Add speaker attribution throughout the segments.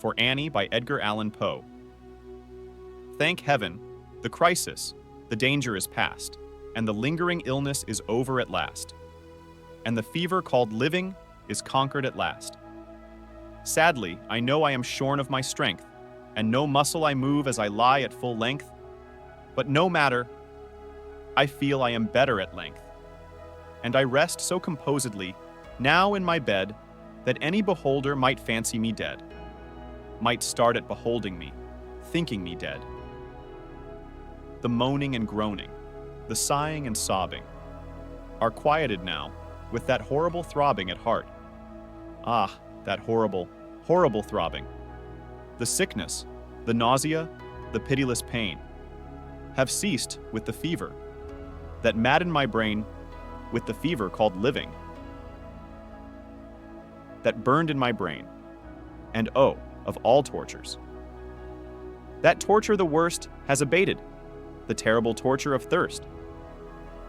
Speaker 1: For Annie by Edgar Allan Poe. Thank heaven, the crisis, the danger is past, and the lingering illness is over at last, and the fever called living is conquered at last. Sadly, I know I am shorn of my strength, and no muscle I move as I lie at full length, but no matter, I feel I am better at length, and I rest so composedly, now in my bed, that any beholder might fancy me dead, might start at beholding me, thinking me dead. The moaning and groaning, the sighing and sobbing, are quieted now with that horrible throbbing at heart. Ah, that horrible, horrible throbbing. The sickness, the nausea, the pitiless pain, have ceased with the fever that maddened my brain, with the fever called living, that burned in my brain, and oh, of all tortures, that torture the worst has abated, the terrible torture of thirst,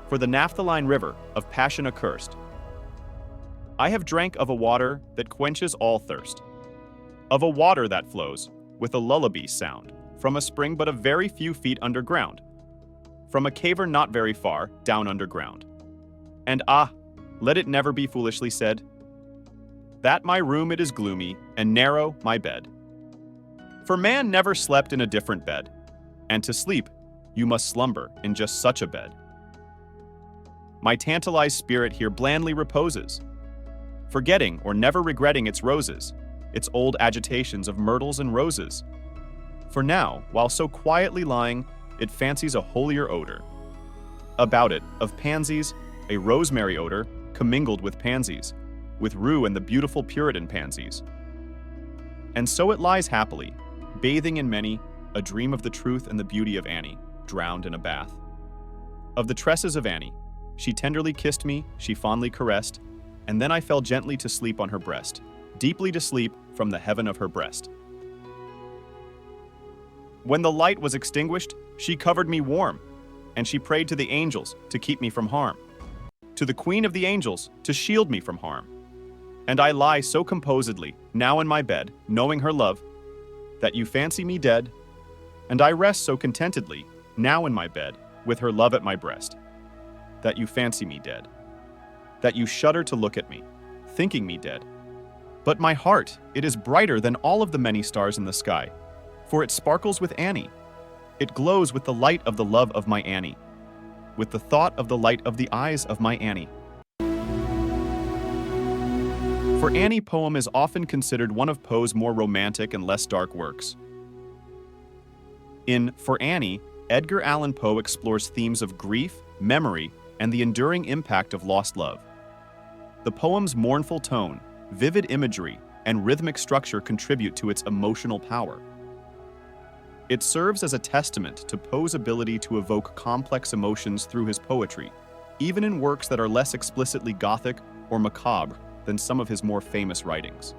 Speaker 1: for the naphthaline river of passion accurst. I have drank of a water that quenches all thirst, of a water that flows with a lullaby sound from a spring but a very few feet underground, from a cavern not very far down underground. And ah, let it never be foolishly said, that my room it is gloomy and narrow my bed. For man never slept in a different bed, and to sleep you must slumber in just such a bed. My tantalized spirit here blandly reposes, forgetting or never regretting its roses, its old agitations of myrtles and roses. For now, while so quietly lying, it fancies a holier odor. About it, of pansies, a rosemary odor commingled with pansies, with rue and the beautiful Puritan pansies. And so it lies happily, bathing in many, a dream of the truth and the beauty of Annie, drowned in a bath. Of the tresses of Annie, she tenderly kissed me, she fondly caressed, and then I fell gently to sleep on her breast, deeply to sleep from the heaven of her breast. When the light was extinguished, she covered me warm, and she prayed to the angels to keep me from harm, to the Queen of the angels to shield me from harm. And I lie so composedly, now in my bed, knowing her love, that you fancy me dead, and I rest so contentedly, now in my bed, with her love at my breast, that you fancy me dead, that you shudder to look at me, thinking me dead. But my heart, it is brighter than all of the many stars in the sky, for it sparkles with Annie. It glows with the light of the love of my Annie, with the thought of the light of the eyes of my Annie. For Annie poem is often considered one of Poe's more romantic and less dark works. In For Annie, Edgar Allan Poe explores themes of grief, memory, and the enduring impact of lost love. The poem's mournful tone, vivid imagery, and rhythmic structure contribute to its emotional power. It serves as a testament to Poe's ability to evoke complex emotions through his poetry, even in works that are less explicitly Gothic or macabre than some of his more famous writings.